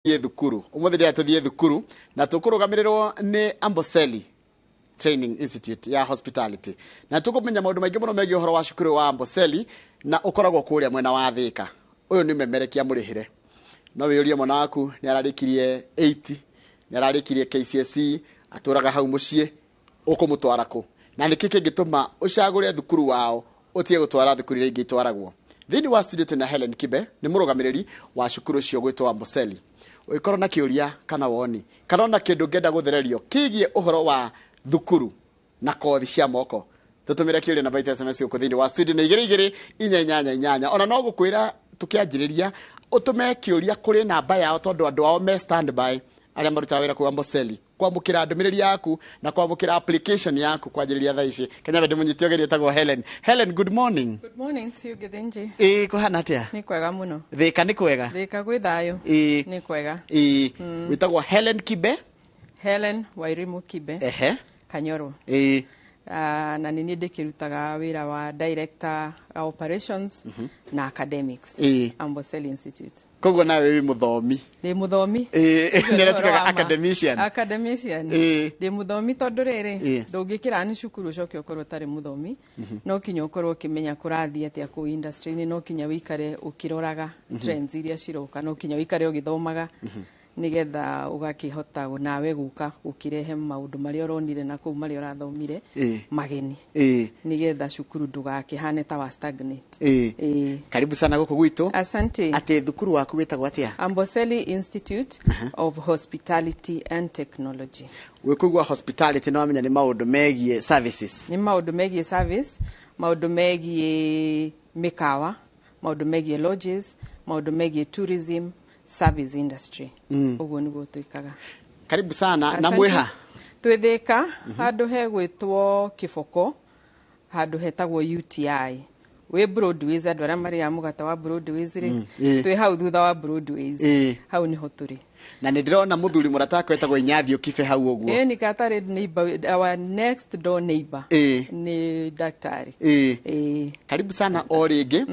thukuru umuthi ndira tuthie thukuru na tukurugamiriro ni Amboseli Training Institute ya Hospitality na tukumenya maundu maingi muno megie uhoro wa cukuru wa Amboseli na ukoragwo kuria mwena wa Thika. Uyu ni memerekia murihire no wiurie mwana waku ni ararikirie 80 ni ararikirie KCSE aturaga hau mucii ukumutwara ku na nikiki gituma ucagure thukuru wao utie gutwara thukuru ingi itwaragwo thini wa studio tena Helen Kibe ni murugamiriri wa cukuru cio gwitwa Amboseli. Uikoro na kiuria kana woni kana na kindu ngenda guthererio kigie uhoro wa thukuru na kothi cia moko tutumire kiuria na baita SMS ku thini wa studio na igiri inyanya ona no gukwira tukianjiriria utume kiuria kuri namba yao tondu andu ao me standby aria maruta wira ku Amboseli kwamukira ndumiriri yaku na kwamukira application yaku kwanjiriria thaa ici kenya bende munyiti ogeri etagwo Helen. Good morning. Good morning to you Githinji. Kuhana atia? Ni kwega muno. Thika ni kwega? Thika gwi thayo. Ni kwega. Witagwo Helen Kibe? Helen Wairimu Kibe. Kanyoro. Na nini ndikirutaga wira wa director operations na academics Amboseli Institute. Koguo nawe wi muthomi? Ndi muthomi. Niratukaga academician. Ndi muthomi tondu riri ndungikira ni cukuru coke ukorwo tari muthomi no kinya ukorwo kimenya kurathia atia ku industry ni no kinya wikare ukiroraga trends iria ciroka no kinya wikare ugithomaga nigetha ugakihota nawe guka ukirehe maundu maria uronire na ku maria urathomire mageni nigetha cukuru ndugakihane ta wa stagnate. Karibu sana guku gwitu. Asante. Ate thukuru waku wetagwo atia? Amboseli Institute of Hospitality and Technology. Wikugwa hospitality no amenya ni maundu megie services. Ni maundu megie service, maundu megie mikawa, maundu megie lodges, maundu megie tourism service industry. Uguo niguo tuikaga. Karibu sana. Na mweha twithika handu he gwitwo Kiboko, handu hetagwo UTI. We Broadways andu aria mari amugata wa Broadways ri twi hau thutha wa Broadways hau niho turi na ndirona muthuri murataka wetagwo Inyathio Kibe hau uguo ni katare neighbor, our next door neighbor ni daktari. Karibu sana o ringi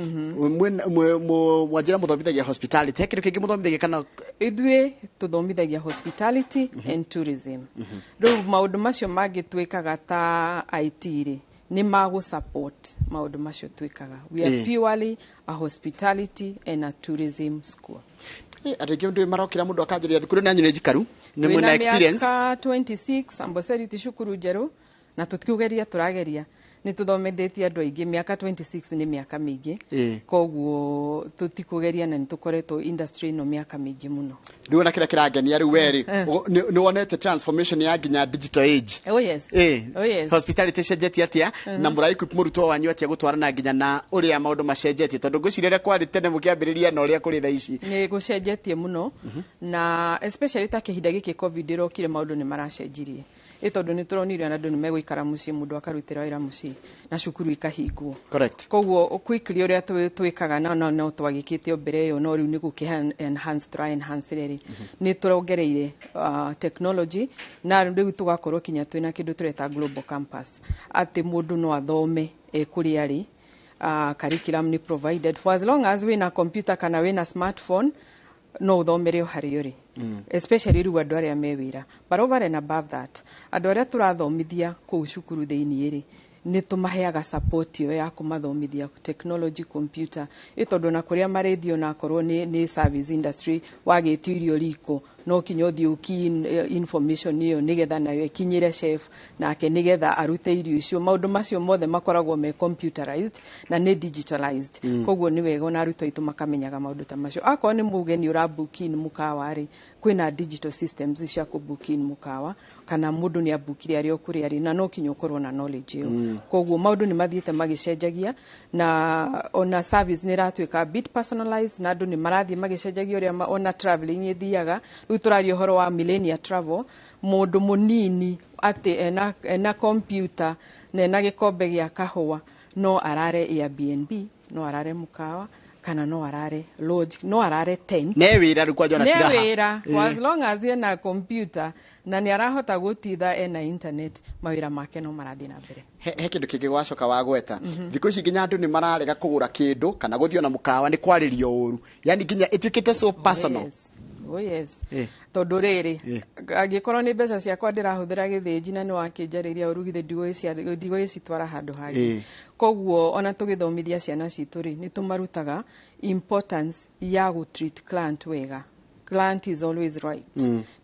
mwanjira muthomithagia hospitality hekiru kingi muthomithagia kana ithwe tuthomithagia hospitality and tourism ru maundu macio mangi twikaga ta IT ri ni magu support maundu macio twikaga. We are purely a hospitality and a tourism school. Aregio ndio marokira mundu akanjiria thukuru na nyine jikaru ni muna experience ka 26 Amboseli tishukuru jeru na tutiugeria turageria ni tuthomethetie andu aingi miaka 26 ni miaka mingi koguo tutikugeria na nitukoretwo industry no miaka mingi muno. Ndiona kira kirangenia riu weri ni wonete transformation ya ginya digital age. Oh yes. Hospitality cenjetie atia na murai equip murutwo wanyu atia gutwarana ginya na uria maundu macenjetie tondu ngucirire kwari tene mukiambiriria na uria kuri thaa ici ni gucenjetie muno na especially ta kihinda giki covid rokire maundu ni maracenjirie tondu ni turonire na andu ni meguikara mucii mundu akarutira wira mucii na cukuru ikahingwo. Correct. Koguo quickly uria twikaga no twagikite mbere yo no riu ni gukiha enhance riri ni turongereire technology na riu tugakorwo kinya twina kindu tureta global campus ati mundu no athome kuri ari curriculum ni provided for as long as we na computer kana we na smartphone no uthomere hari yori especially riu andu aria mewira but over and above that andu aria turathomithia ku cukuru theini ri ni tumaheaga support yo ya kumathomithia technology computer tondu na kuria maredio na korwo ni service industry wagitirio riko no kinyo thiuki information iyo nigetha nayo ikinyire chef nake nigetha arute irio icio maundu macio mothe makoragwo me computerized na ni digitalized koguo ni wega na aruto itu makamenyaga maundu ta macio akwa ni mugeni urabuki ni mukawa ri kwina digital systems cia kubuki ni mukawa kana mundu ni abukire ari okuri ari na no kinyo korwo na knowledge iyo koguo maundu ni mathiete magicenjagia na ona service ni ratwika bit personalized na andu ni marathie magicenjagia uria ona traveling ithiaga turario horo wa millennial travel mundu munini ati ena computer na na gikombe gia kahua no arare Airbnb no arare mukawa kana no arare lodge no arare tent ne wira rukwa jona tiraha ne wira as long as ena computer na ni arahota gutitha ena internet mawira make no marathi na mbere he kindu kingi gwacoka wa gweta thikũ ici nginya andu ni mararega kugura kindu kana guthio na mukawa ni kwaririo uru yani nginya itwikite so personal. Oh yes. Tondu riri angikorwo ni mbeca ciakwa ndirahuthira githĩnji na ni wakinjariria urugithe ndigo icitwara handu hangi koguo ona tugithomithia ciana citu ri ni tumarutaga importance ya gu treat client wega. Client is always right.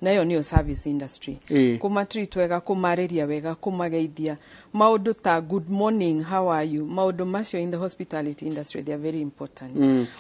Na yo niyo service industry. Kuma treat wega, kumariria wega, kumageithia. Maundu ta good morning, how are you? Maundu macio in the hospitality industry, they are very important.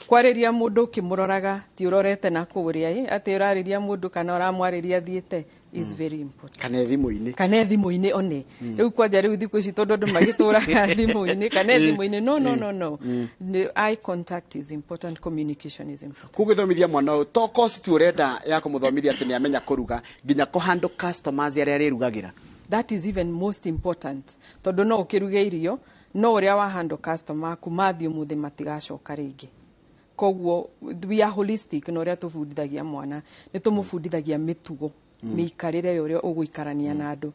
Kwariria mundu kimuroraga, ti urorete na kuria, ati urariria mundu kana uramwariria thiete is very important. Kana thimu-ini. Kana thimu-ini one. Riu kwanja riu thiku ici tondu andu magituraga thimu-ini kana thimu-ini no. The eye contact is important, communication is important. Kugithomithia mwana u to cost tu urenda ya kumuthomithia ati ni amenya kuruga nginya ko handle customers aria rirugagira. That is even most important. Tondu no ukiruga irio no uria wa handle customer kumathio muthe matigacoka ringi. Koguo we are holistic no uria tufundithagia mwana ni tumufundithagia mitugo miikarire yoria uguikarania na andu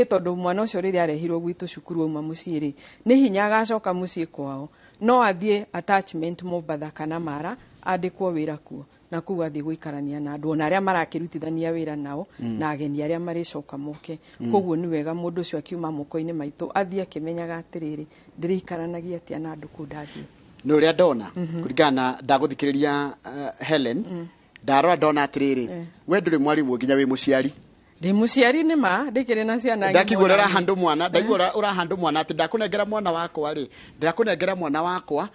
tondu mwana ucio riri arehirwo gwitu cukuru uma muciiri ni hinya agacoka mucii kwao no athie attachment Mombasa kana Mara andikwo wira kuo na kuo athie guikarania na andu ona aria marakirutithania wira nao na ageni aria maricoka moke koguo ni wega mundu ucio akiuma moko-ini maitu athie akimenyaga atiriri ndiriikaranagia atia na andu kundathie ni uria ndona kuringana ndaguthikiriria Helen ndarora ndona atiriri we nduri mwarimu nginya wi muciari ndi muciari ni ma ndikire na ciana ndakigurira handu mwana ndaigura urahandu mwana ati ndakunengera mwana wakwa ri ndakunengera mwana wakwa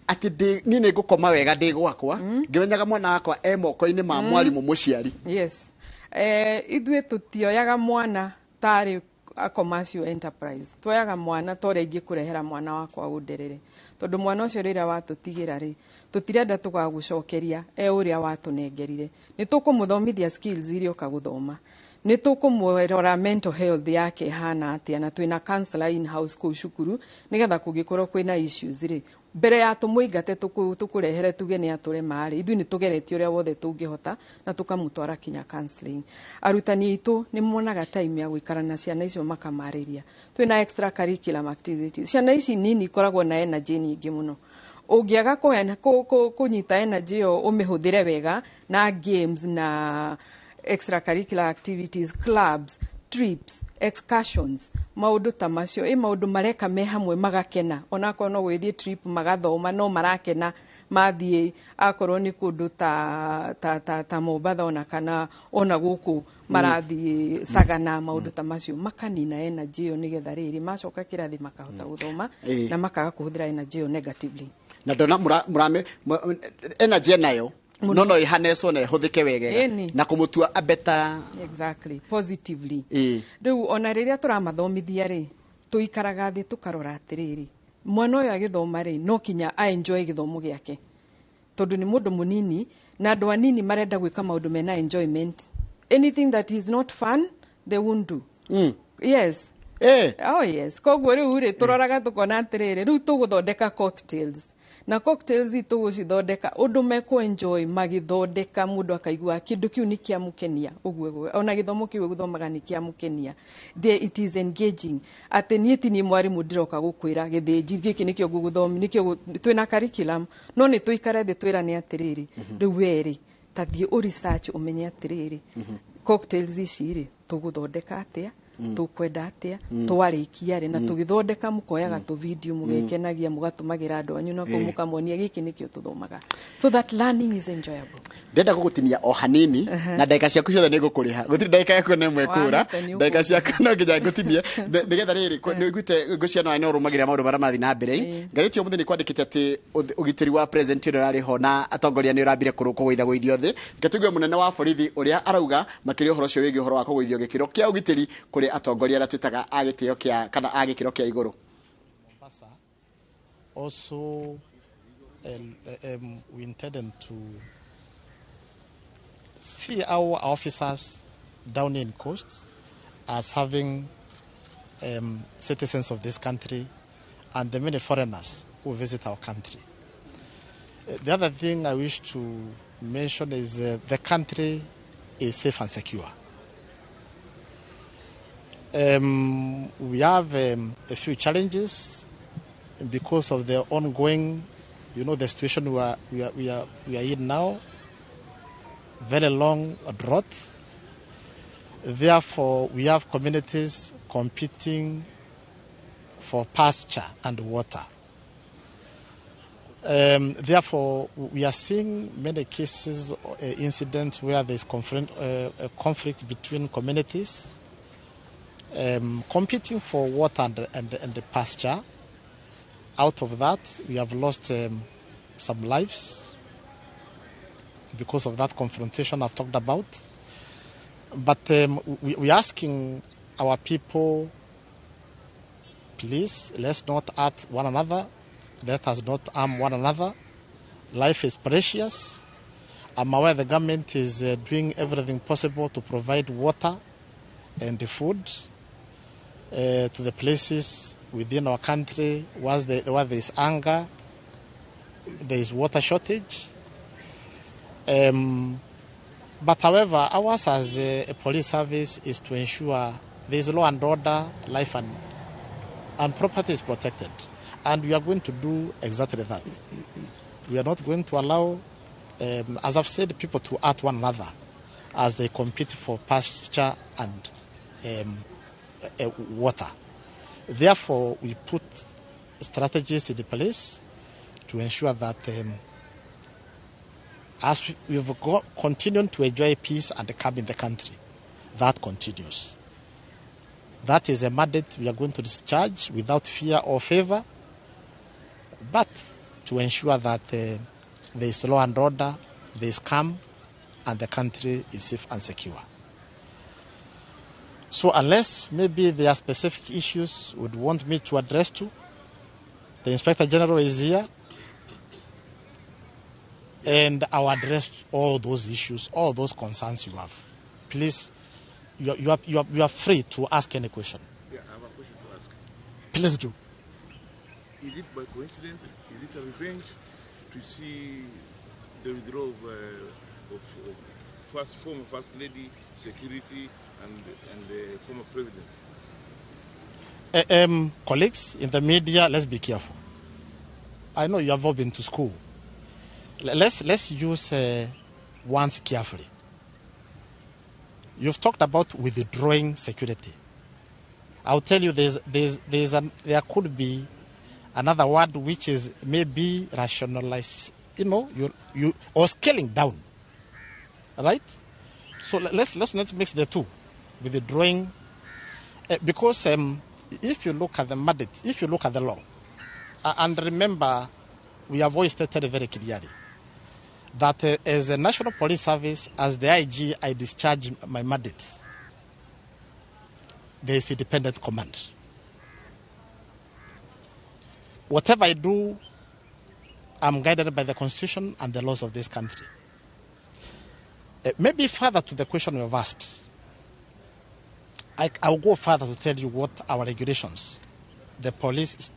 ati ni ngukoma wega ndi gwakwa ngimenyaga mwana wakwa moko-ini ma mwarimu muciari. Yes. Ithwe tutioyaga mwana tari a commercial enterprise. Twoyaga mwana tore ingikurehera mwana wakwa underere tondu mwana ucio rira watutigira ri tutirenda tugagucokeria uria watunengerire ni tukumuthomithia skills iria ukaguthoma ni tukumwirora mental health yake hana atia na twina counselor in house ku cukuru nigetha kugikorwo kwina issues ri mbere ya tumuingate tukurehere tuge ni ature mari ithu ni tugeretie uria wothe tungihota na tukamutwara kinya counseling. Arutani itu ni monaga time ya guikarana ciana icio makamariria twina extra curriculum activities ciana ici nini koragwo na energy nyingi muno ungiaga kunyita energy yo umihuthire wega na games na extracurricular activities, clubs, trips, excursions, maundu ta macio maundu mareka me hamwe magakena onako no gwithie trip magathoma no marakena mathie akorwo ni kundu ta Mombasa ona kana ona guku marathie Sagana maundu ta macio makanina energy yo nigetha riri macoka kirathi makahota guthoma na makaga kuhuthira energy yo negatively na ndona murame energy nayo no ihaneso na ihuthike wega na kumutua a better exactly positively riu ona riria turamathomithia ri tuikaraga thi tukarora atiriri mwana uyu agithoma ri no kinya a enjoy githomo giake tondu ni mundu munini na andu anini marenda gwika maundu mena enjoyment. Anything that is not fun they won't do. Yes. Oh yes. Koguo riu ri turoraga tukona atiriri riu tuguthondeka cocktails na cocktails itu gucithondeka undu meko enjoy magithondeka mundu akaigua kindu kiu ni kiamukenia uguo ona githomo kiu guthomaga ni kiamukenia it is engaging ati nieti ni mwarimu ndiroka gukwira githĩnji giki nikio guguthomi nikio twina curriculum no ni tuikare thi twira ni atiriri riu weri tathie u research umenye atiriri cocktails ici ri tuguthondeka atia tukwenda atia twarikia ri na tugithondeka mukoyaga tu video mugekenagia mugatumagira andu anyu na kumukamonia giki nikio tuthomaga so that learning is enjoyable. Ndenda gugutinia o hanini na ndagika ciaku ciothe ni ngukuriha gutiri ndagika yako na imwe kura ndagika ciaku no nginya ngutinie nigetha riri niguite nguciana na urumagira maundu bara mathi na mbere ngathiti umuthi ni kwandikite ati ugitiri wa president ino rari ho na atongoria ni urambire kugoitha goithio thi ngatugwe munene wa borithi uria arauga makiri uhoro cio wigi uhoro wa kugoithio gikiro kia ugitiri kuri atongoria aria twitaga agitio kia kana agikiro kia iguru. Also we intended to see our officers down in coast as having citizens of this country and the many foreigners who visit our country. The other thing I wish to mention is the country is safe and secure. We have a few challenges because of the ongoing, the situation we are in now. very long drought. Therefore, we have communities competing for pasture and water. Therefore, we are seeing many cases, incidents where there's conflict between communities competing for water and the pasture. Out of that, we have lost some lives because of that confrontation I've talked about. But we're asking our people, please, let's not hurt one another. Let us not harm one another. Life is precious. I'm aware the government is doing everything possible to provide water and the food to the places within our country where there is hunger, there is water shortage. But however, ours as a police service is to ensure there is law and order, life and property is protected. And we are going to do exactly that. We are not going to allow, as I've said, people to hurt one another as they compete for pasture and water. Therefore, we put strategies in place to ensure that as we've continued to enjoy peace and calm in the country, that continues. That is a mandate we are going to discharge without fear or favor, but to ensure that there is law and order, there is calm, and the country is safe and secure. So unless maybe there are specific issues you would want me to address to, the Inspector General is here, and I'll address all those issues, all those concerns you have. Please, you are free to ask any question. Yeah, I have a question to ask. Please do. Is it by coincidence? Is it a revenge to see the withdrawal of former First Lady, security, and the former president? Colleagues in the media, let's be careful. I know you have all been to school. Let's use words carefully. You've talked about withdrawing security. I'll tell you there could be another word which is maybe rationalized, or scaling down. Right? So let's not mix the two, withdrawing, because if you look at the mandate, if you look at the law, and remember, we have always stated very clearly that as a National Police Service, as the IG, I discharge my mandate. There is independent command. Whatever I do, I'm guided by the Constitution and the laws of this country. Maybe further to the question you have asked, I'll go further to tell you what our regulations, the police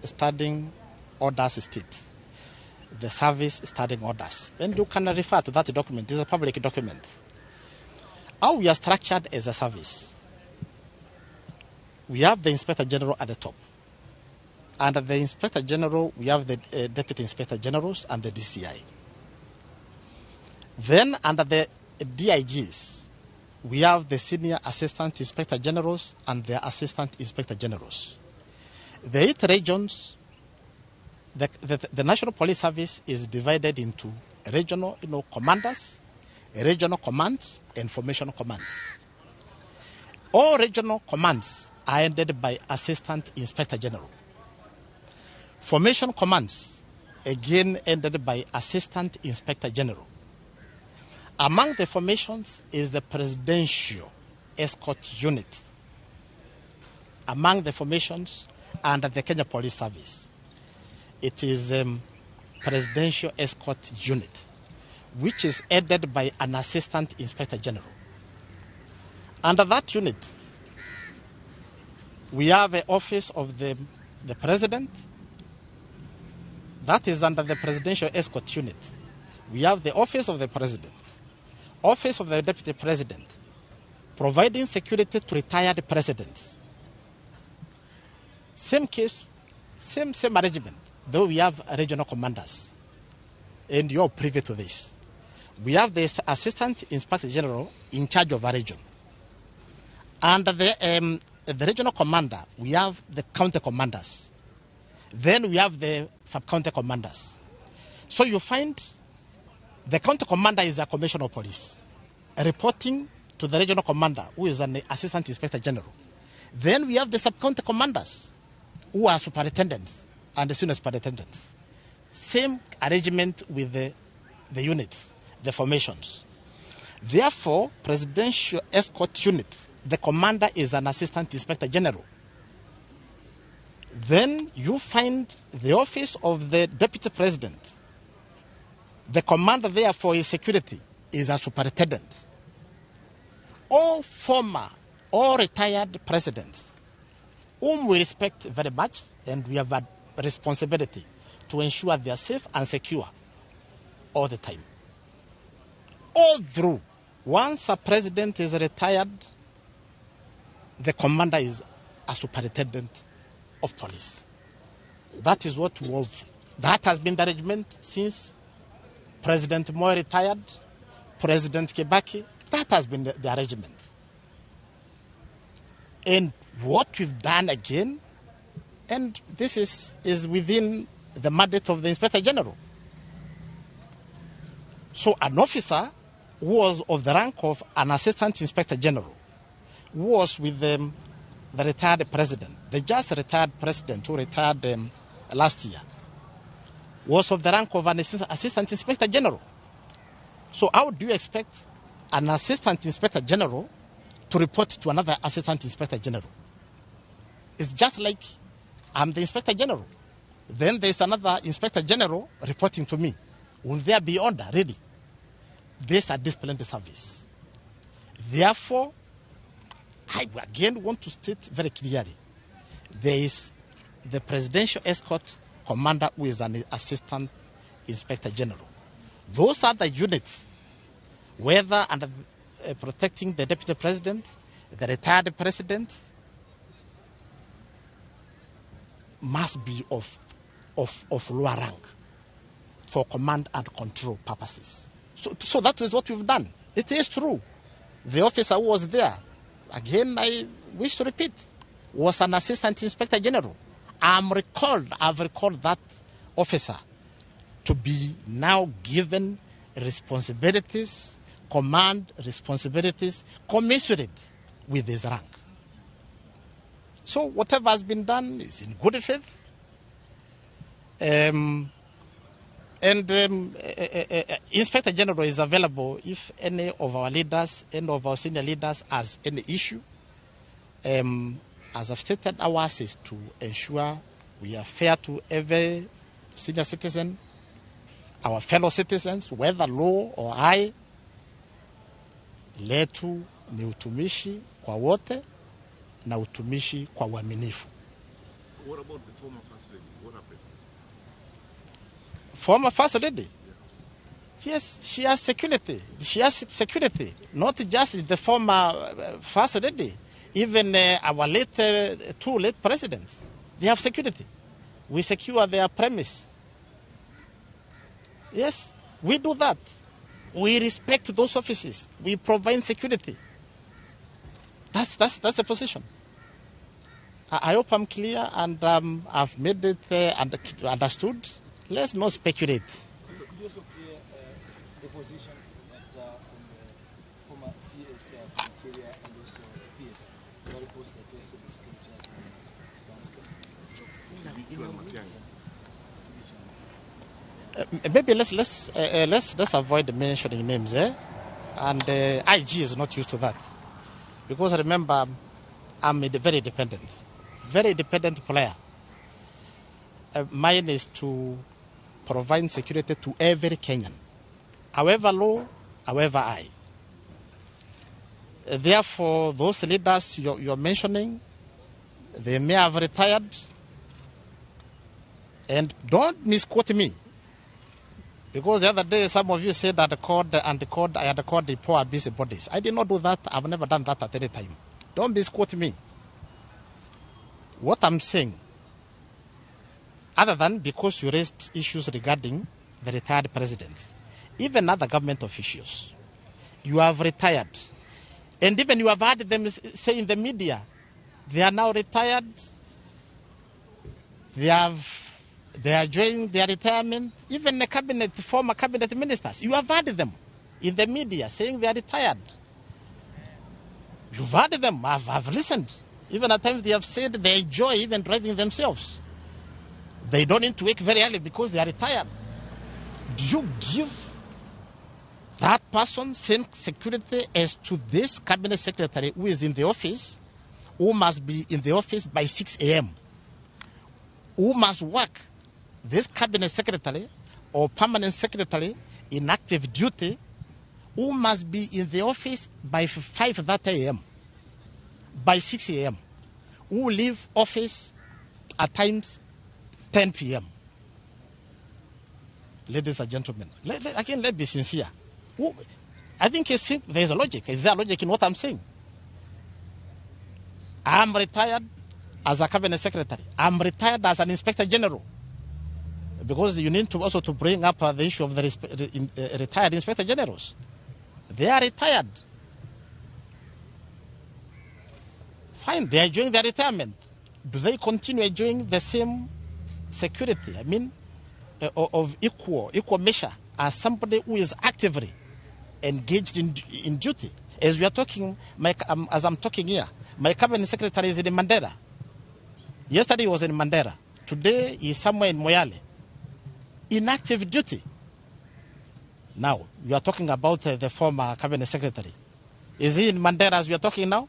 standing orders state, the service standing orders. And you can refer to that document. This is a public document. How we are structured as a service. We have the Inspector General at the top. Under the Inspector General, we have the Deputy Inspector Generals and the DCI. Then under the DIGs, we have the Senior Assistant Inspector Generals and the Assistant Inspector Generals. The 8 regions, the National Police Service is divided into regional commanders, regional commands, and formation commands. All regional commands are headed by Assistant Inspector General. Formation commands, again headed by Assistant Inspector General. Among the formations is the Presidential Escort Unit. Among the formations under the Kenya Police Service, it is Presidential Escort Unit, which is headed by an Assistant Inspector General. Under that unit, we have an office of the President. That is under the Presidential Escort Unit. We have the Office of the President, Office of the Deputy President, providing security to retired presidents. Same case, same arrangement, though we have regional commanders, and you're privy to this. we have the Assistant Inspector General in charge of a region. Under the regional commander, we have the county commanders. Then we have the sub-county commanders. So you find the county commander is a commissioner of police, reporting to the regional commander, who is an assistant inspector general. Then we have the sub-county commanders, who are superintendents and the senior superintendents. Same arrangement with the units, the formations. Therefore, presidential escort unit, the commander is an assistant inspector general. Then you find the office of the deputy president. The commander there for his security is a superintendent. All former or retired presidents, whom we respect very much, and we have a responsibility to ensure they are safe and secure all the time. All through, once a president is retired, the commander is a superintendent of police. That is what we have. That has been the arrangement since President Moi retired, President Kibaki. That has been the arrangement. And what we've done again, and this is within the mandate of the Inspector General. So an officer who was of the rank of an Assistant Inspector General was with the retired president, the just retired president who retired last year, was of the rank of an Assistant Inspector General. So how do you expect an Assistant Inspector General to report to another Assistant Inspector General? It's just like I'm the Inspector General. Then there's another Inspector General reporting to me. Will there be order ready? This is a disciplinary service. Therefore, I again want to state very clearly, there is the Presidential Escort Commander who is an Assistant Inspector General. Those are the units, whether under protecting the Deputy President, the retired President, must be of lower rank for command and control purposes. So that is what we've done. It is true. The officer who was there, again, I wish to repeat, was an Assistant Inspector General. I've recalled that officer to be now given responsibilities, command responsibilities, commensurate with his rank. So whatever has been done is in good faith. Inspector General is available if any of our leaders, any of our senior leaders has any issue. As I've stated, ours is to ensure we are fair to every senior citizen, our fellow citizens, whether low or high. Letu ni utumishi kwa wote na utumishi kwa uaminifu. What about the former First Lady? What happened? Former First Lady? Yes, she has security. She has security, not just the former First Lady. Even our two late presidents, they have security. We secure their premise. Yes, we do that. We respect those offices. We provide security. That's the position. I hope I'm clear and I've made it understood. Let's not speculate. You also clear the position that from the former CS of Interior and also PS. The reports that also the security has been Maybe let's avoid mentioning names, and IG is not used to that, because remember, I'm a very independent player. Mine is to provide security to every Kenyan, however low, however high. Therefore, those leaders you're mentioning, they may have retired, and don't misquote me. Because the other day, some of you said that I had called the poor busybodies. I did not do that. I've never done that at any time. Don't misquote me. What I'm saying, other than because you raised issues regarding the retired presidents, even other government officials. You have retired. And even you have heard them say in the media, they are now retired. They are enjoying their retirement. Even the former cabinet ministers, you have heard them in the media saying they are retired. You've heard them. I've listened. Even at times they have said they enjoy even driving themselves. They don't need to wake very early because they are retired. Do you give that person same security as to this cabinet secretary who is in the office, who must be in the office by 6 a.m., who must work, this cabinet secretary or permanent secretary in active duty, who must be in the office by 5:30 a.m., by 6 a.m., who leave office at times 10 p.m. Ladies and gentlemen, let's be sincere. I think there's a logic. Is there a logic in what I'm saying? I'm retired as a cabinet secretary. I'm retired as an inspector general. Because you need to also to bring up the issue of the retired inspector generals. They are retired. Fine, they are enjoying their retirement. Do they continue enjoying the same security? I mean, of equal measure as somebody who is actively engaged in duty. As we are talking, as I'm talking here, my cabinet secretary is in Mandera. Yesterday he was in Mandera. Today he is somewhere in Moyale, in active duty. Now, you are talking about the former cabinet secretary. Is he in Mandera as we are talking now?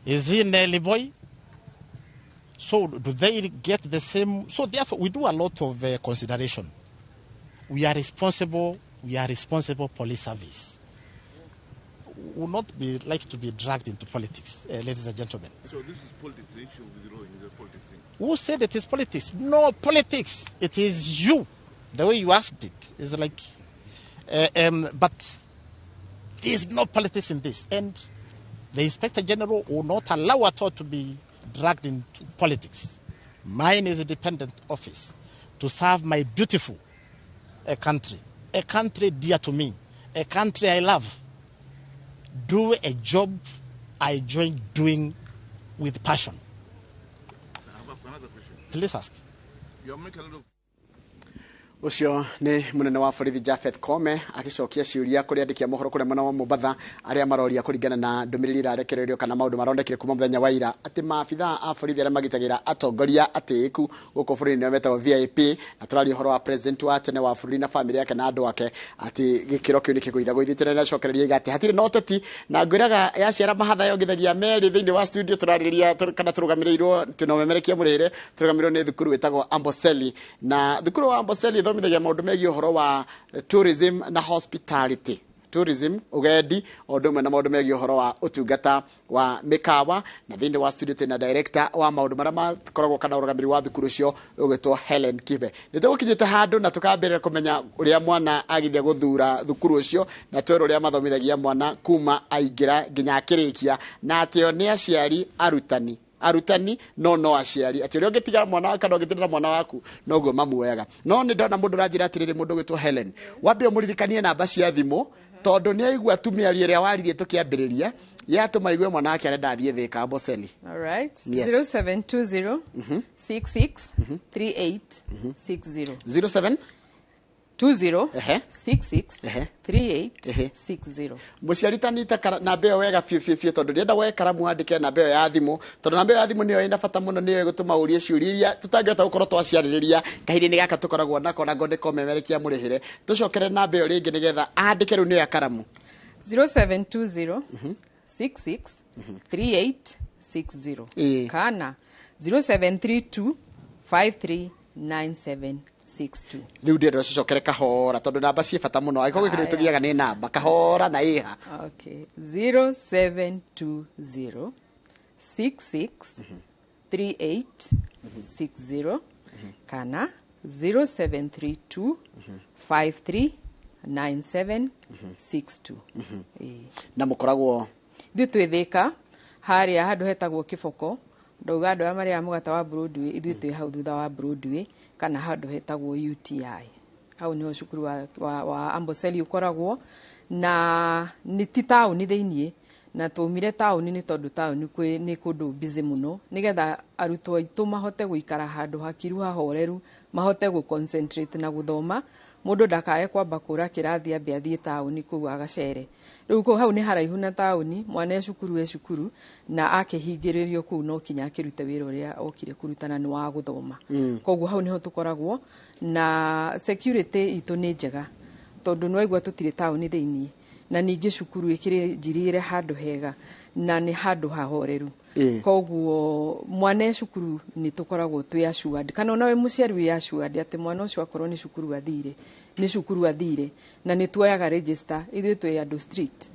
Is he in Liboy? So do they get the same? So therefore, we do a lot of consideration. We are responsible police service. We will not be like to be dragged into politics, ladies and gentlemen. So this is politics, the issue of withdrawing is a politics thing. Who said it is politics? No politics. It is you. The way you asked it is like, but there is no politics in this. And the Inspector General will not allow at all to be dragged into politics. Mine is a dependent office to serve my beautiful a country dear to me, a country I love. Do a job I enjoy doing with passion. So I have another question. Please ask. You are making a lot of Ucio ni munene wa borithi Japheth Kome agicokia ciuria kuri andiki a mohoro kuri mwena wa Mombasa aria maroria kuringana na ndumiriri irarekererio kana maundu marondekire kuma muthenya wa ira ati maabitha a borithi aria magitagira atongoria atiiku guko bũrũri-inĩ nĩo metagwo VIP na tũraria ũhoro wa president wa tene wa bũrũri na family yake na andũ ake ati gĩkĩro kĩu nĩ kĩgũitha gũithĩte na cokereria igati hatirĩ na ũteti na ngwĩraga yaciara mahatha yongithagia merĩ thĩinĩ wa studio tũrarĩrĩria kana tũrũgamĩrĩirwo tũnomemerekia mũrĩre tũrũgamĩrĩirwo nĩ thukuru wĩtagwo Amboseli na thukuru wa Amboseli thomithagia maũndũ megiĩ ũhoro wa tourism na hospitality. Tourism, ugendi, ũndũmwe na maũndũ megiĩ ũhoro wa ũtungata wa mĩkawa na thĩinĩ wa studio tena director wa maũndũ marĩa makoragwo kana ũrũgamĩrĩri wa thukuru ũcio ũgwĩtwo Helen Kibe. Nĩtũgũkinyĩte handũ na tũkambĩrĩria kũmenya ũrĩa mwana agithia gũthura thukuru ũcio na twĩrwo ũrĩa mathomithagia mwana kuma aingĩra nginya akĩrĩkia na atĩo nĩ aciari arutani no aciari ati uria ngitiga mwana kana ngitirira mwana waku noguo mamuoyaga no ni ndona mundu ranjira atiriri mundu gwitwo Helen wambe umuririkanie namba cia thimu tondu ni aigua tumia ria waririe tukiambiriria yatuma igue mwana wake arenda athie Thika Amboseli. All right. Yes. 0720 66 38 60 07 20 66 38 60. Muciaritani ta na mbeo wega fiu tondu ndienda we karamu andike na mbeo ya thimu tondu na mbeo ya thimu niyo ina bata muno niyo gutuma urie ciuria tutangihota gukorwo twaciaririria kahiri-ini gaka tukoragwo nako na ngone komemerekia murihire tucokere na mbeo ringi nigetha andike ru niyo ya karamu 0720 66 38 60 kana 0732 5397 62. Riu ndio cocokere kahora tondu namba cie bata muno agiko gwikiro tugiaga ni namba kahora na iha. Okay. 0720 66 38 60 kana 0732 5397 62. Na mukoragwo Ithuĩ twĩ Thika haria handu hetagwo Kiboko ndauga andũ maria mugata wa Broadway ithuĩ twĩ hau thutha wa Broadway kana handu hetagwo UTI hau niho cukuru wa Amboseli ukoragwo na ni ti tauni thiini na tumire tauni ni tondu tauni ni kundu busy muno nigetha arutwo aitu mahote guikara handu hakiru hahoreru mahote gu concentrate na guthoma mundu ndakae kwamba kura kirathi ambe athie tauni kuu agacere riu ko hau ni haraihu na tauni mwana e cukuru na akihingiririo kuu no kinya akirute wira uria okire kurutana ni wa guthoma koguo hau niho tukoragwo na security itu ni njega tondu no igwa tutire tauni thiini na ningi cukuru ikire njirire handu hega na ni handu hahoreru koguo mwana cukuru ni tukoragwo twi assured kana nawe muciari wi assured ati mwana ucio akorwo ni cukuru athire na ni tuoyaga register ithu twi andu strict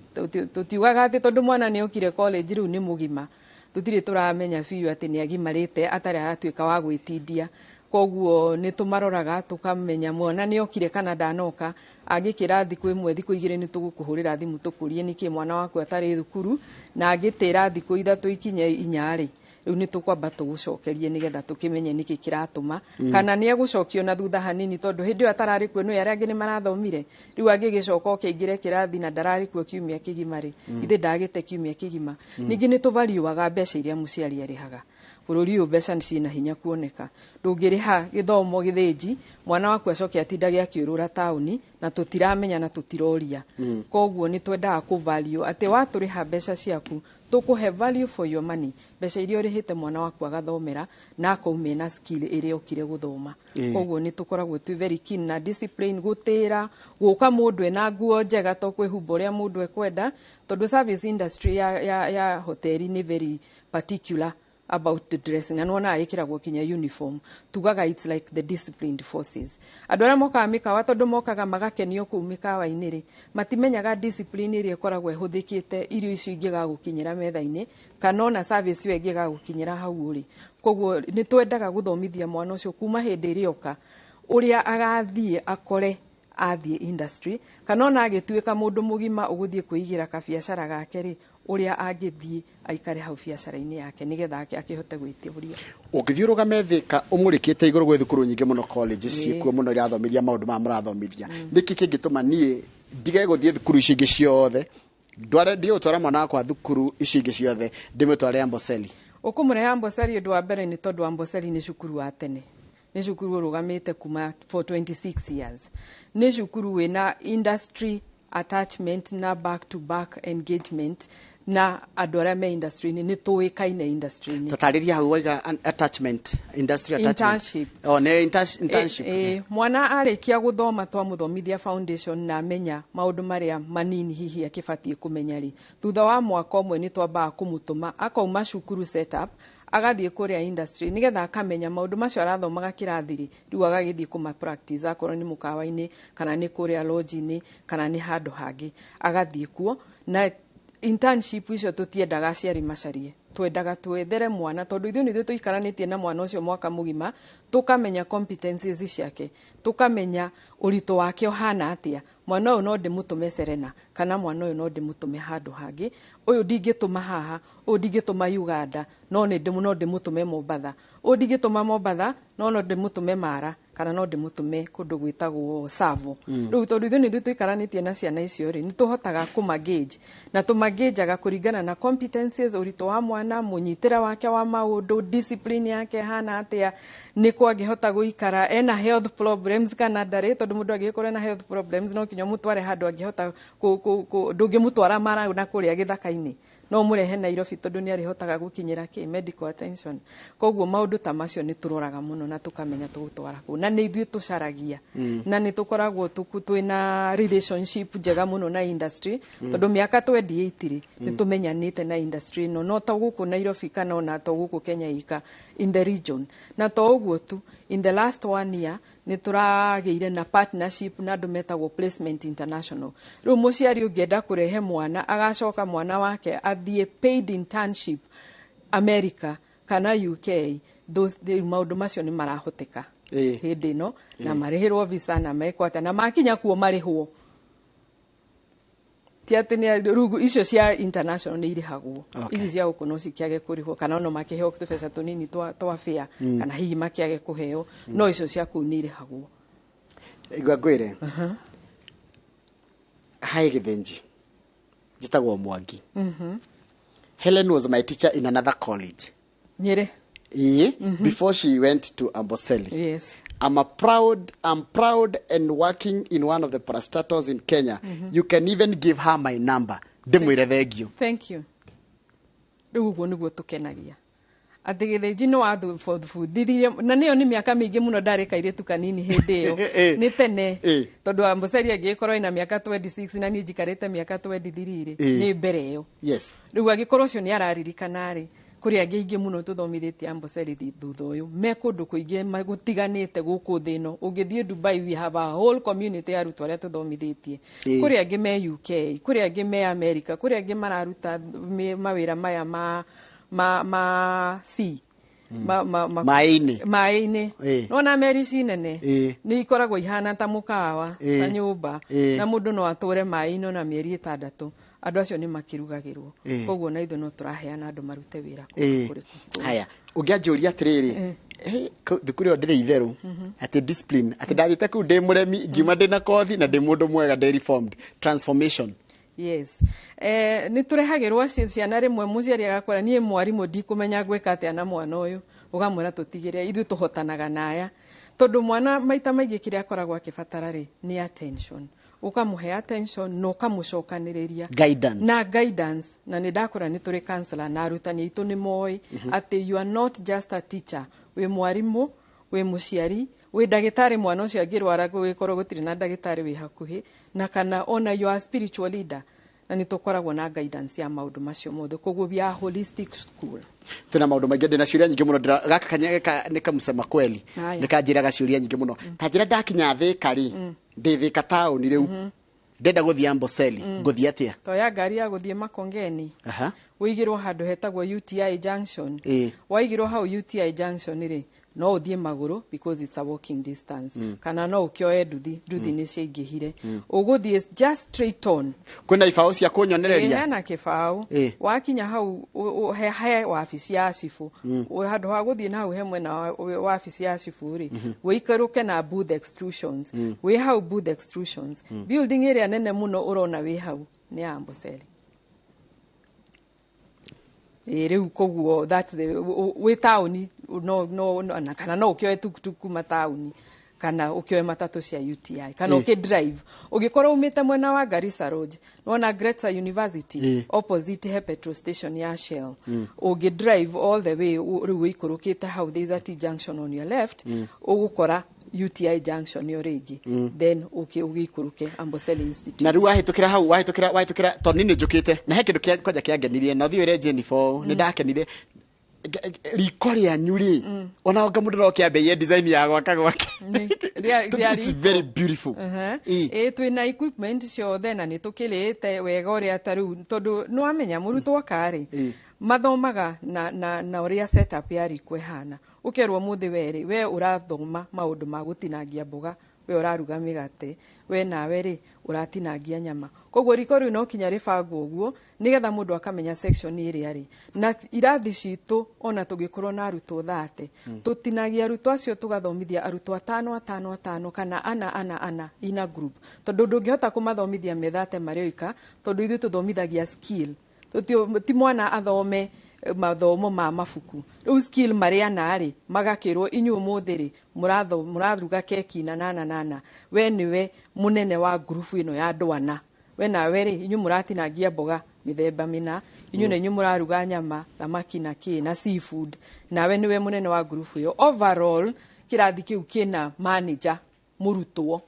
tutiugaga ati tondu mwana ni okire college riu ni mugima tutire turamenya fiu ati ni agimarite atari aratuika wa gwitindia koguo ni tumaroraga tukamenya mwana ni okire kana ndanoka agikira thiku imwe thiku igire ni tugukuhurira thimu tukurie niki mwana waku atari thukuru na agitira thiku ithatu ikinye inyari riu ni tukwamba tugucokerie nigetha tukimenye niki kiratuma kana ni egucokio na thutha hanini tondu hindi yo atarari kuo no yari angi ni marathomire riu agigicoka okingire kirathi na ndarari kuo kiumia kigimari ithe ndagite kiumia kigima ningi ni tuvariuaga mbeca iria muciari arihaga bururi uyu mbeca cina hinya kuoneka ndungiriha githomo githinji mwana waku acoke atindage akiurura tauni na tutiramenya na tutiroria koguo ni twendaga ku value ati waturiha mbeca ciaku tukuhe value for your money mbeca iria urihite mwana waku agathomera na akaumia na skill iria okire guthoma koguo ni tukoragwo tu very keen na discipline gutira guka mundu ena nguo njega to kwihumba uria mundu ekwenda tondu service industry ya hoteli ni very particular about the dressing and wona ikiragwo kinya uniform tugaga it's like the disciplined forces adora moka mikawa tondu mokaga magakenio ku mikawa iniri matimenyaga discipline iri ikoragwo ehuthikite irio icio ingiga gukinyira metha-ini kanona service yo ingiga gukinyira hau uri koguo ni twendaga guthomithia mwana ucio kuma hindi irioka uria agathie akore athie industry kanona agituika mundu mugima uguthie kuigira ka biashara gake ri uria agithie aikare hau biashara-ini yake nigetha akihote gwitiburia ukithiuruga methika umurikite iguru gwe thukuru nyingi muno college ciikuo muno irathomithia maundu ma murathomithia niki kingituma nie ndige guthie thukuru ici ingi ciothe ndware ndio twara mwana wakwa thukuru ici ingi ciothe ndimutware Amboseli ukumure Amboseli ndu wa mbere ni tondu Amboseli ni cukuru wa tene ni cukuru rugamite kuma for 26 years ni cukuru wina industry attachment na back to back engagement na adora me industry ni tuikaine industry ni tatariria hau waiga attachment industry attachment internship ne internship mwana arikia guthoma twa muthomithia foundation na menya maundu maria manini hihi akifatie kumenya ri thutha wa mwaka umwe ni twamba kumutuma akauma cukuru setup agathie kuria industry nigetha akamenya maundu macio arathomaga kirathiri riu agagithie kuma practice akorwo ni mukawa-ini kana ni kuria lodge-ini kana ni handu hangi agathie kuo na internship icio tutiendaga aciari macarie twendaga twethere mwana tondu ithuĩ nithuĩ tuikaranitie na mwana ucio mwaka mugima tukamenya competencies ciake tukamenya urito wake ohana atia mwana uyu no ndimutume Serena kana mwana uyu no ndimutume handu hangi uyu ndingituma haha uyu ndingituma Uganda no ndimutume Mombatha uyu ndingituma Mombatha no ndimutume Mara kana no ndimutume kundu gwitagwo Savo riu tondu ithuĩ nithuĩ tuikaranitie na ciana icio ri ni tuhotaga kumagage na tumagejaga kuringana na competencies urito wa mwana munyitira wake wa maundu discipline yake hana atia ni kwangihota guikara ena health problems kana ndari tondu mundu agikora na health problems no kinya mutware handu angihota ndungimutwara Mara na kuria githaka-ini no murehe Nairobi tondu ni arihotaga gukinyira ki medical attention koguo maundu ta macio ni turoraga muno na tukamenya tugutwara ku na ni ithuĩ tucaragia na ni tukoragwo twina relationship njega muno na industry tondu miaka 28 ri ni tumenyanite na industry no to guku Nairobi kana na to guku Kenya ika in the region na to uguo tu in the last 1 year ni turageire na partnership na andu metagwo placement international riu muciari ungienda kurehe mwana agacoka mwana wake athie paid internship America kana UK those maundu macio ni marahoteka hindi no na marihirwo visa na mekwata na makinya kuo marihwo tiatene rugu icio cia international ni irihagwo ici cia guku no cikiage kurihwo kana no makiheo tubeca tunini twa fare kana hihi makiage kuheo no icio cia ku ni irihagwo igwa gwire hai githenji jitagwo Mwangi. Helen was my teacher in another college. Nyere. Before she went to Amboseli. Yes. I'm proud and working in one of the parastatals in Kenya. You can even give her my number. Thank you. Rugo niguo tukenagia. Atigithenji no wathu fundiririe na niyo ni miaka mingi muno ndareka ire tukanini hindi iyo ni tene tondu Amboseli agikorwo ina miaka 26 na ni njikarite miaka 23 ni mbere iyo. Yes. Riu agikorwo cio ni araririkana ri kuri angi muno tuthomithitie Amboseli thutha uyu me kundu kuingi magutiganite guku thino ungithie Dubai we have a whole community ya arutwo aria tuthomithitie kuri angi me UK kuri angi me America kuri angi mararuta mawira maya ma maini no na merisi nene ni ikoragwo ihana ta mukawa ta nyumba na mundu no ature maino na mieri 6 andu acio ni makirugagirwo koguo na ithu no turaheana andu marute wira kuri haya ungianjuria atiriri thukuru yo ndiri itheru ati discipline ati ndathite ku ndi muremi ngiuma ndi na kothi na ndi mundu mwega ndi reformed transformation. Yes. Ni turehagirwo ciana rimwe muciari agakwara nie mwarimu ndikumenya gwika atia na mwana uyu ugamwira tutigire ithu tuhotanaga naya tondu mwana maita maingi kiria akoragwo akibatara ri ni attention ukamuhe attention no kamucokaniriria guidance na ni ndakora ni turi counselor na arutani itu ni moi ati you are not just a teacher we mwarimu we muciari we dagitari mwana ucio agirwara gugikorwo gutiri na dagitari we hakuhi na kana ona you are spiritual leader na ni tukoragwo na guidance ya maundu macio mothe koguo bia holistic school tuna maundu maingi ndina ciuria nyingi muno gaka kanyega nika musema kweli nikanjiraga ciuria nyingi muno tanjira ndakinya Thika ri ndi Thika town riu ndenda guthia Amboseli nguthia atia to ya ngari ya guthie Makongeni wigirwo handu hetagwo UTI junction waigirwo hau UTI junction ri no uthie maguru because it's a walking distance kana no ukioe nduthi ni ciingihire uguthie just straight on kuna ifao cia kunyonereria na kifao wakinya hau he wabici ya cifu handu ha guthie na hau hemwe na wabici ya cifu ri wikaruke na booth extrusions we hau booth extrusions building area nene muno urona we hau ni Amboseli riu koguo that's the we town no na kana no ukioe tukutuku matauni kana ukioe matatu cia UTI kana ukidrive ugikorwo umite mwena wa Garissa Road nona Greater University opposite he petrol station ya Shell ugidrive all the way riu ikurukite how there is a T junction on your left ugukora UTI junction yo rigi then ugikuruke Amboseli Institute na riu wahitukira hau wahitukira to nini njukite na he kindu kwaja kiangenirie na thiore Jennifer ni ndakenire rikori anyuri ona ngamundu no kiambe design ya gwaka it's very beautiful twina equipment ciothe na ni tukilite wega uria taru tondu no amenya murutwo akari mathomaga na uria setup ya riko ihana ukerwo muthi weri we urathoma maundu ma gutinangia mboga we uraruga migate we nawe ri uratinangia nyama koguo riko riu no kinya ribango uguo nigetha mundu akamenya section iria ri na irathi citu ona tugikorwo na arutwo 30 tutinagia arutwo acio tugathomithia arutwo 5 kana ana ina group tondu ndungihota kumathomithia methate marioika tondu ithu tuthomithagia skill ti mwana athome mathomo ma mafuku riu skill maria nari magakirwo inyu muthiri murathuga keki na nana we niwe munene wa group ino ya ndwana we nawe ri inyu muratinangia mboga mithemba mina inyu na inyu muraruga nyama thamaki na na seafood nawe niwe munene wa group yo overall kirathi kiu kina manager murutwo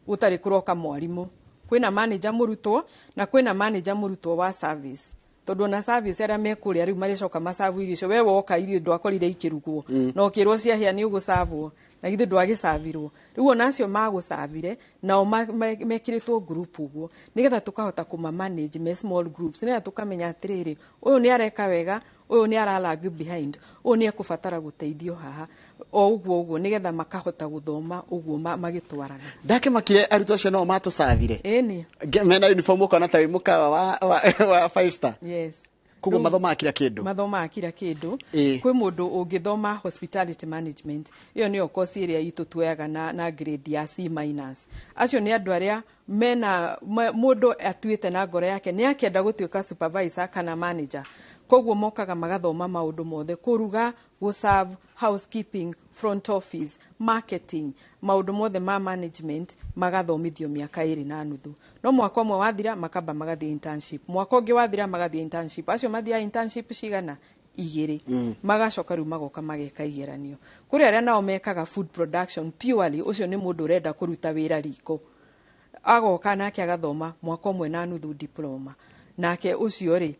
utari kuroka mwarimu kwina manager murutwo na kwina manager murutwo wa service tondu na service era mekuria riu maricoka masavu irio we woka irio ndwakorire ikirugwo no kirwo ciahia ni ugusavwo na ithu ndwagisavirwo riu onacio magusavire nao mekiritwo group uguo nigetha tukahota kuma manage me small groups nigetha tukamenya atiriri uyu ni areka wega uyu ni aralag behind uyu ni akubatara guteithio haha o uguo nigetha makahota guthoma uguo magitwarana ndake makire arutwo acio no matusavire eni mena uniform ukona ta wimuka wa 5 star yes Koguo mathoma kila kindu. Mathoma kila kindu. Kwi mundu ungithoma hospitality management. Iyo niyo course iria itu tuoyaga na grade ya C-. Acio ni andu aria mena mundu atuite na ngoro yake ni akienda gutuika supervisor kana manager. Koguo mokaga magathoma maundu mothe, kuruga, serve, housekeeping, front office, marketing, maundu mothe ma management magathomithio miaka 2.5. No mwaka umwe wathira makamba magathie internship. Mwaka ungi wathira magathie internship. Acio mathia internship cigana 2. Magacoka riu magoka mageka igeranio. Kuri aria nao mekaga food production purely, ucio ni mundu urenda kuruta wira riko. Agoka nake agathoma mwaka umwe na nuthu diploma. Nake ucio ri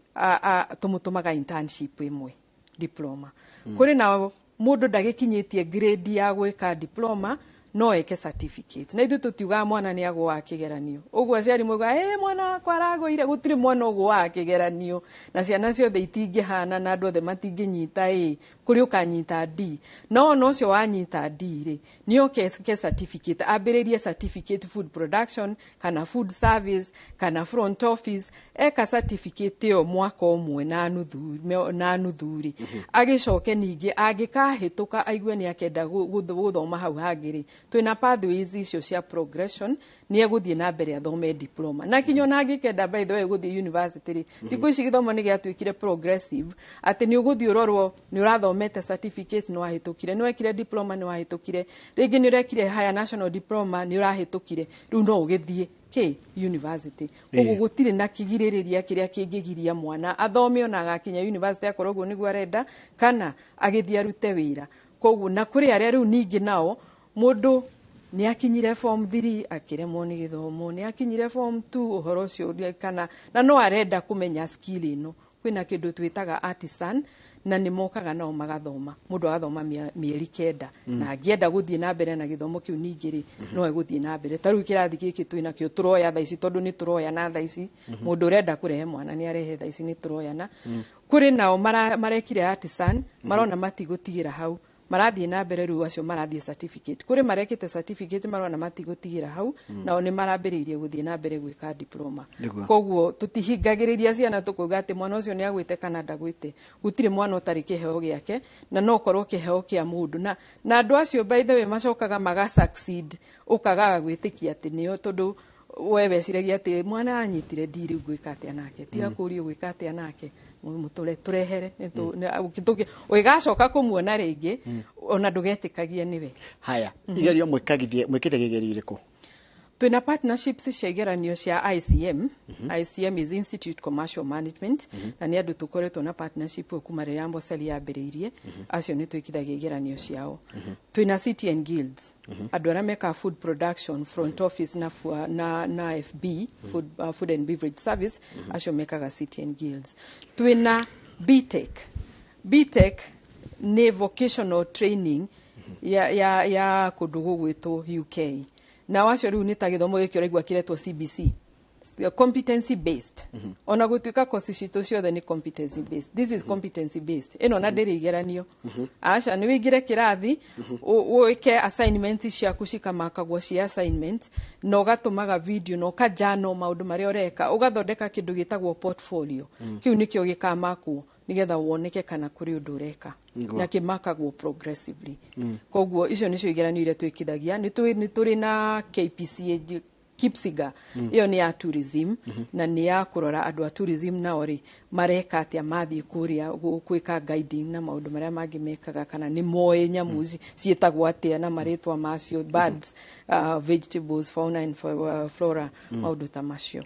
tumutumaga internship imwe diploma. Kuri na mundu ndagikinyitie grade ya gwika diploma no eke certificate. Na ithu tutiuga mwana ni agwa akigeranio. Uguo aciari moiga mwana wakwa aragwire, gutiri mwana uguo akigeranio. Na ciana ciothe itingihana na andu othe matinginyita kuri ukanyita D. No ucio wanyita D ri ni oke certificate, ambiririe certificate food production kana food service kana front office, eka certificate yo mwaka umwe na nuthu ri. Agicoke ningi agikahituka aigue ni akenda guthoma hau hangiri. Twina pathways icio cia progression ni eguthie na mbere athome diploma. Na kinyo na ngikenda by the way guthie university ri thikũ ici githomo ni giatuikire progressive, ati ni uguthie urorwo ni urathomete certificate no ahitukire, ni wekire diploma ni wahitukire, ringi ni urekire higher national diploma ni urahitukire, riu no ugithie university. Ugu gutire na kigiririria kiria kingigiria mwana athome ona agakinya university akorwo guo niguo arenda kana agithie arute wira. Koguo na kuri aria riu ningi nao mundu ni akinyire form 3 akiremwo ni githomo, ni akinyire form 2 uhoro cio kana na no arenda kumenya skill ino. Kwina kindu twitaga artisan na ni mokaga nao magathoma. Mundu agathoma mieri 9 na angienda guthie na mbere na githomo kiu ningiri no eguthie na mbere. Taru kirathi giki twina kio turoya thaici tondu ni turoya na thaici. Mundu urenda kurehe mwana ni arehe thaici ni turoya na kuri nao marekire artisan marona matigutigira hau. Marathie na mbere riu acio marathie certificate. Kuri marekite certificate marona matigutigira hau nao ni marambiriirie guthie na mbere gwika diploma. Koguo tutihingagiriria ciana tukuga ati mwana ucio ni agwite kana ndagwite. Gutire mwana utari kiheo giake na no korwo kiheo kia mundu na andu acio by the way macokaga maga succeed ukaga gwitikia ati nio tondu wewe ciragia ati mwana anyitire ndiri gwika atia nake tiga kurio gwika atia nake mutule turehere ugacoka kumuona ringi ona ndugetikagie niwe. Haya igerio mwikite kigerio iriku? Twina partnerships cia igeranio cia ICM. ICM is Institute Commercial Management na ni andu tukoretwo na partnership kuma riria Amboseli yambiriirie. Acio ni twikithagia igeranio ciao. Twina City and Guilds, andu aria meka food production, front office na FB, food and beverage service, acio mekaga City and Guilds. Twina BTech ni vocational training ya kundu gugwitwo UK. Na wacio riu ni ta githomo gikio raigua kiretwo CBC, competency based. Ona gutuika course citu ciothe ni competency based. This is competency based. Eno na ndiri igeranio. Acha ni wigire kirathi uike assignments ciaku cikamakagwo cia assignment no gatumaga video no kajano maundu maria ureka ugathondeka kindu gitagwo portfolio. Kiu nikio gikamakwo nigetha woneke kana kuri undu ureka na kimakagwo progressively. Koguo icio nicio igeranio iria twikithagia. Ni turi na KPCA Kipsiga, iyo ni ya tourism na ni ya kurora andu a tourism na ori mareka atia mathie kuria gwika guiding na maundu maria mangi mekaga kana ni moe nyamu cietagwo atia na maritwa macio birds, vegetables, fauna and flora, maundu ta macio.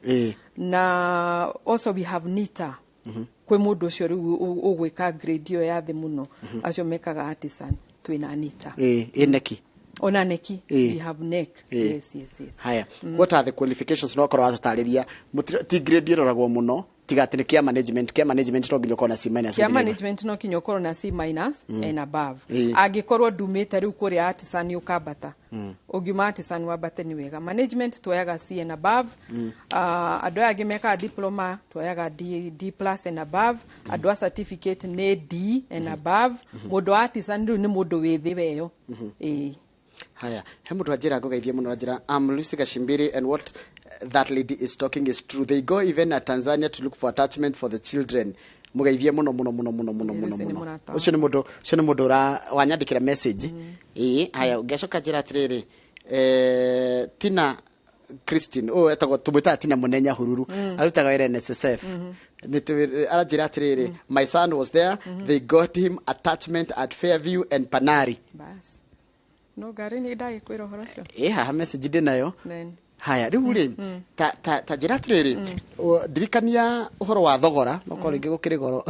Na also we have NITA. Kwe mundu ucio riu ugwika grade yo ya thi muno acio mekaga artisan twina NITA. Neki ona neki we have neck. Yes. Haya what are the qualifications no korwa atariria ti grade iroragwo muno tigatine kia management no kinyo kona C-. Kia management no kinyo kona C- and above. Agikorwo dumite riu kuri artisan ukabata ugima artisan wabate ni wega. Management twayaga C and above. Andu agi meka diploma twayaga D+ and above. Andu certificate ne D and above. Mundu artisan riu ni mundu withi weyo. Haya hemu twajira ngogeithie muno rajira Lucy Gashimbiri, and what that lady is talking is true. They go even at Tanzania to look for attachment for the children mugeithie muno ucio ni mundu wanyandikira message haya ungecoka njira atiriri Tina Christine etagwo tumwita Tina Munenya Hururu arutaga wera NSSF arajira atiriri my son was there they got him attachment at Fairview and Panari bas no gari ni dai kwiro horocio haha message ndinayo haya riu ri ta njira atiriri dirikania uhoro wa thogora no ko ringi gukiri goro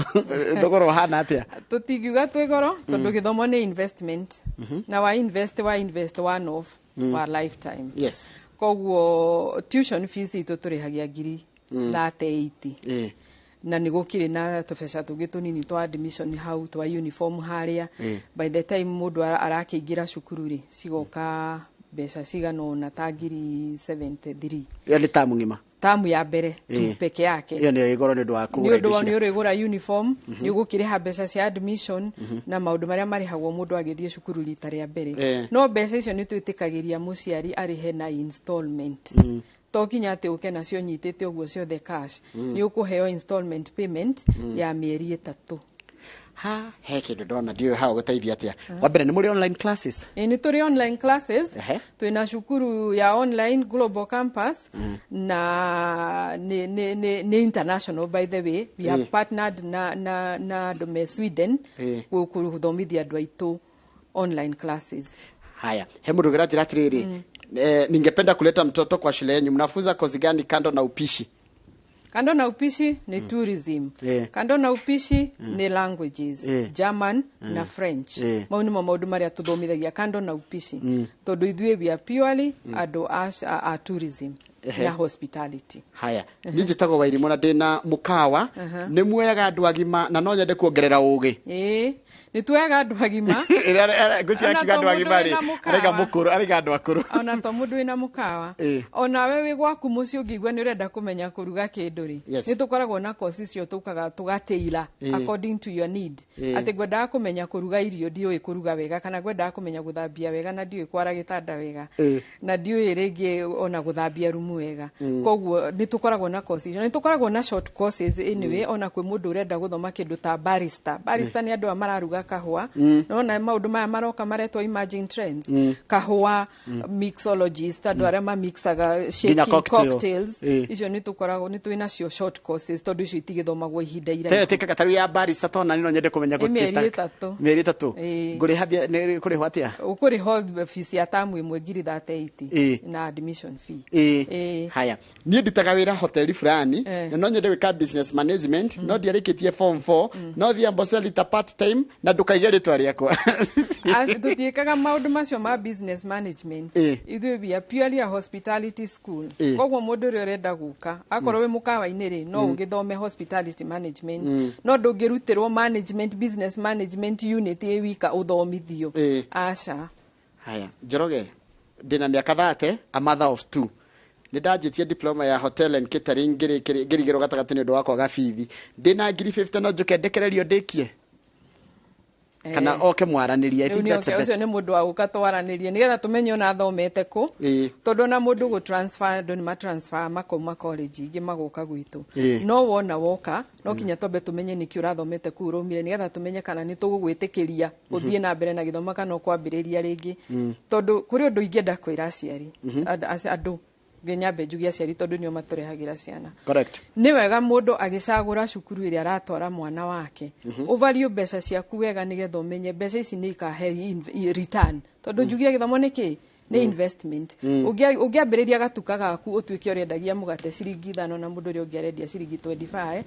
thogora hana atia tutingiuga twi goro tondu githomo ni investment na wa invest one off wa lifetime yes koguo tuition fees ito turihagia ngiri 30 na nigukire na tubesha tungi tunini twa admission hau twa uniform haria by the time mundu arakiingira cukuru ri cigoka besa cigano na tangiri 73 yani tamu ngima tamu ya mbere tu peke yake iyo ni igoro ni ndwa kugura indo ni urigura uniform ni gukiriha mbeca cia admission na maundu maria marihagwo mundu agithie cukuru rita ria mbere no mbeca icio ni twitikagiria muciari arihe na installment tokinya ati uke nacio nyitete uguo ciothe cash ni ukuheo installment payment ya mieri 3 he kindu ndona ndio hao guteithia atia wa mbere ni muri online classes ni turi online classes twina cukuru ya online global campus na ni international by the way we have partnered na dome Sweden kuthomithia andu aitu online classes haya he mundu gira atiriri ningependa kuleta mtoto kwa shule yenu mnafunza kozi gani kando na upishi kando na upishi ni tourism kando na upishi ni languages German na French mauni maundu maria tuthomithagia kando na upishi tondu ithue we are purely ado a tourism na hospitality haya ninje tago wairimu na ndina mukawa ni muoyaga andu agima na no nyende kuongerera ugi ni tuaga andu agima gucia kiga andu agima ri arega mukuru arega andu akuru ona to mundu ina mukawa ona wewe gwaku muci ungigwa ni urenda kumenya kuruga kindu ri ni tukoragwo na courses cio tukaga tugateila according to your need ati gwenda kumenya kuruga irio ndiui kuruga wega kana gwenda kumenya guthambia wega na ndiui kwara gitanda wega na ndiui ringi ona guthambia rumu wega koguo ni tukoragwo na courses ni tukoragwo na short courses anyway ona kwi mundu urenda guthoma kindu ta barista ni andu amararuga kahua nona maundu maya maroka maretwo emerging trends kahua mixologist andu aria mamixaga shaking cocktails icio ni tukoragwo ni twina cio short courses tondu icio itigithomagwo ihinda iraihu teka taru ya barista tona nino nyende kumenya gutista mieri 3 nguri havia ni kuri hwatia ukuri hold fees ya tamu imwe ngiri 38 na admission fee haya ni ndutaga wira hoteli fulani no nyende wika business management no ndiarikitie form 4 no thia Amboseli ta part time na ndukaige ritwa riakwa tutiikaga maundu macio ma business management ithuĩ we are purely a hospitality school koguo mundu uri urenda guka akorwo wi mukawa-ini ri no ungithome hospitality management no ndungirutirwo management business management unit wika uthomithio aca haya Njoroge ndina miaka 30 a mother of 2 nidanjitie diploma ya hotel and catering ngirigiro gatagati ni undu wakwa gabithi ndina ngiri 50 no njuke ndekererio ndikie kana oke mwaraniria ucio ni mundu wa guka twaranirie nigetha tumenye ona thomete ku tondu na mundu go transfer ndo ni ma transfer makoma college ingi magoka gwitu no wona woka no kinya tobe tumenye niki urathomete ku urumire nigetha tumenye kana ni tugugwitikiria uthie na mbere na githoma kana kwambiriria ringi tondu kuri undu ingienda kwira aciari andu nyambe njugia aciari tondu nio maturehagira ciana correct ni wega mundu agicagura cukuru iria aratwara mwana wake uvalue mbeca ciaku wega nigetha umenye mbeca ici ni ikahe return tondu njugia githomo niki ni investment ungiambiriria gatuka gaku utuike urendagia mugate ciringi 5 na mundu ri ungiarendia ciringi 25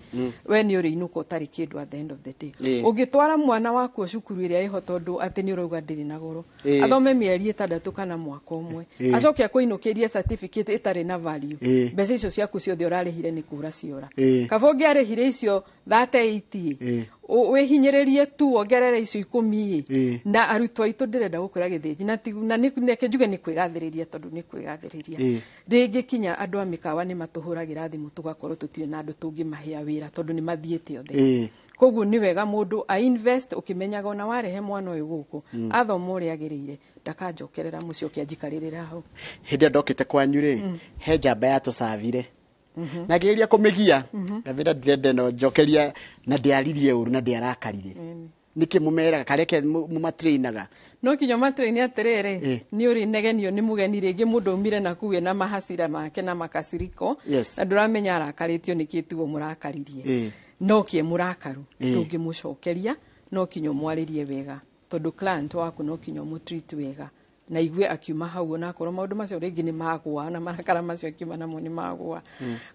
we ni uri inuko tari kindu at the end of the day ungitwara mwana waku cukuru iria iho tondu ati ni urauga ndiri na goro athome mieri 6 kana mwaka umwe acoke akuinukirie certificate itari na value mbeca icio ciaku ciothe urarihire ni kura ciora kabo ungiarihire icio 38 wehinyiririe tu ongerere icio 10 na arutwo aitu ndirenda gukwira githiji na neke njuge ni kwigathiriria tondu ni kwigathiriria ringi kinya andu amikawa ni matuhuragira thimu tugakorwo tutire na andu tungi mahia wira tondu ni mathiete othe koguo ni wega mundu a invest ukimenyaga ona warehe mwana uyu guku athoma uria agirire ndakanjokerera mucio kianjikaririra hau hindi ndokite kwanyu ri he njamba ya tucavire na ngeria kumigia ngavira ndende no njokeria na ndiaririe uru na ndiarakarire niki mumera kareke mumatrainaga no kinyo matrain aterere ni uri negenio ni mugeni ringi mundu umire na kuwe na mahasira make na makasiriko na duramenya arakaritio nikituo murakaririe no kie murakaru ndungimucokeria no kinyo mwaririe wega tondu client waku no kinyo mutreat wega na igwe akiuma hau ona korwo maundu macio ringi ni magwa na marakara macio akiuma namo ni magwa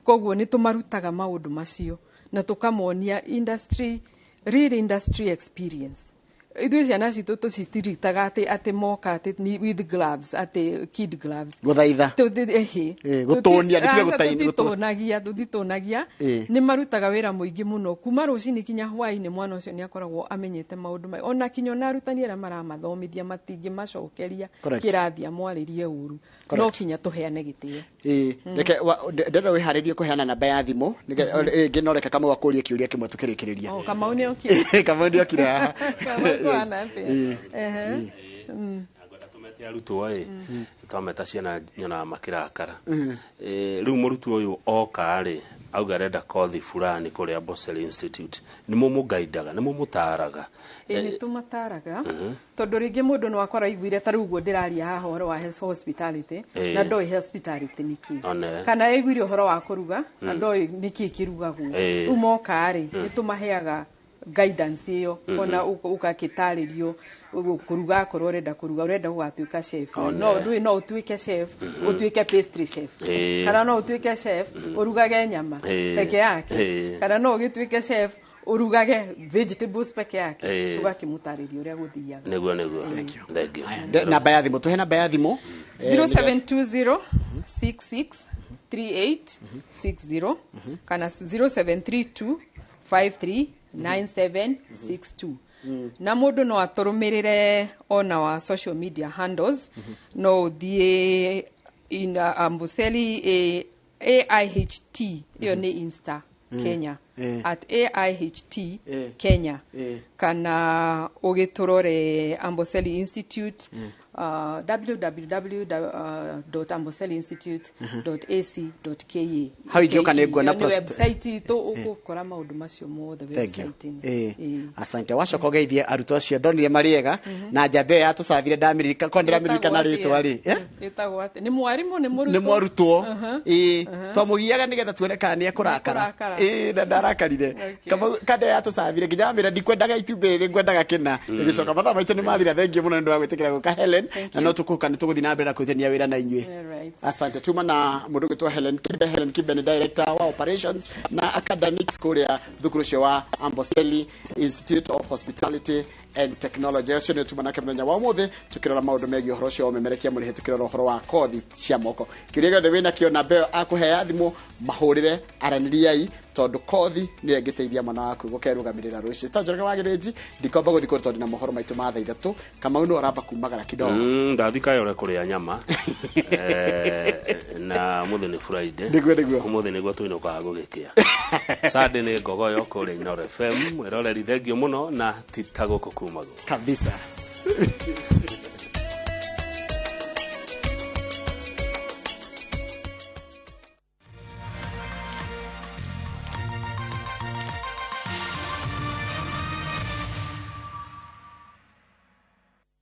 koguo ni tumarutaga maundu macio na tukamonia real industry experience ithuĩ ciana citũ tũcitiritaga atĩ moka atĩ with gloves atĩ kid gloves guthaitha gutonia tutitonagia nĩ marutaga wĩra mũingĩ mũno kuma rũcinĩ kinya hwaĩ-inĩ mwana ũcio nĩ akoragwo amenyete maũndũ mai ona kinya na arutani arĩa maramathomithia matingĩ macokeria kĩrathi amwarĩrie ũru no kinya tũheane gĩtĩo reke ndĩrenda wĩharĩrie kũheana namba ya thimũ rĩngĩ no reke Kamau akũrie kĩũria kĩmwe tũkĩrĩkĩrĩria Kamau nĩ okire Kamau nĩ okire haha arutwo twameta ciana nyona makirakara riu murutwo uyu oka ri auga renda kothi fulani kuria Amboseli Institute ni mumugaidaga ni mumutaraga ni tumataraga tondu ringi mundu no akora iguire ta riu guo ndiraria haha horo wa hospitality na ndoi hospitality niki kana iguire horo wa kuruga na ndoi niki kirugagwo riu moka ri ni tumaheaga guidance iyo ona ukakitaririo kuruga korwo urenda kuruga urenda gugatuika chef no utuike chef utuike pastry chef kana no utuike chef urugage nyama peke yake kana no ugituike chef urugage vegetables peke yake tugakimutaririo uria guthiaga niguo thank you namba ya thimu tuhe namba ya thimu 0720 66 3860 kana 0732 53 9762 na mundu no aturumirire ona wa social media handles no thie in Amboseli AIHT iyo ni Insta Kenya at AIHT Kenya kana ugiturore Amboseli Institute www.amboseliinstitute.ac.ke how you can go na website to ukukora maundu macio mothe website asante wacoka geithie arutwo cio ndonire mariega na njambe ya tucavire ndamirika kondera mirika na ritwa ri etagwo ati ni mwarimu ni murutwo twamugiaga nigetha tuone kana ni akurakara na ndarakarire kande ya tucavire nginya mira ndikwendaga itumbĩ rĩ ngwendaga kĩna ngicoka mathaa maitũ nĩ mathira thengio mũno nĩ ndwa gwĩtĩkĩra gũka Helen na no tukuka nĩ tũgũthiĩ na mbere na kũrutithania wĩra na inyuĩ asante tuma na mũndũ ũgĩtwo Helen Kibe nĩ director wa operations na academics kũrĩa thukuru ũcio wa Amboseli Institute of Hospitality and Technology ũcio nĩ tuma na kĩmenya wa mũthĩ tukĩrora maũndũ megiĩ ũhoro ũcio ũmemerekia mũrĩ tukĩrora ũhoro wa kothi cia moko kĩrĩa gĩothe wĩna kĩo na mbeo akũhea thimũ mahũrĩre aranĩriai tondu kothi nĩ ĩngĩteithia mwana waku gũkerũgamĩrĩra rũciũ tanjoroka wagĩrĩnji ndikomba gũthikwo tondu na mohoro maitũ ma thaa ithatũ Kamau no aramba kumagara kidogo ndathika yore kũrĩa nyama na mũthĩ nĩ Friday mũthĩ nĩguo twĩnokaga gũgĩkĩa Saturday nĩ ngogoyo kũrĩa Inooro FM mwĩroreri thengio mũno na tita gũkũ kumago kabisa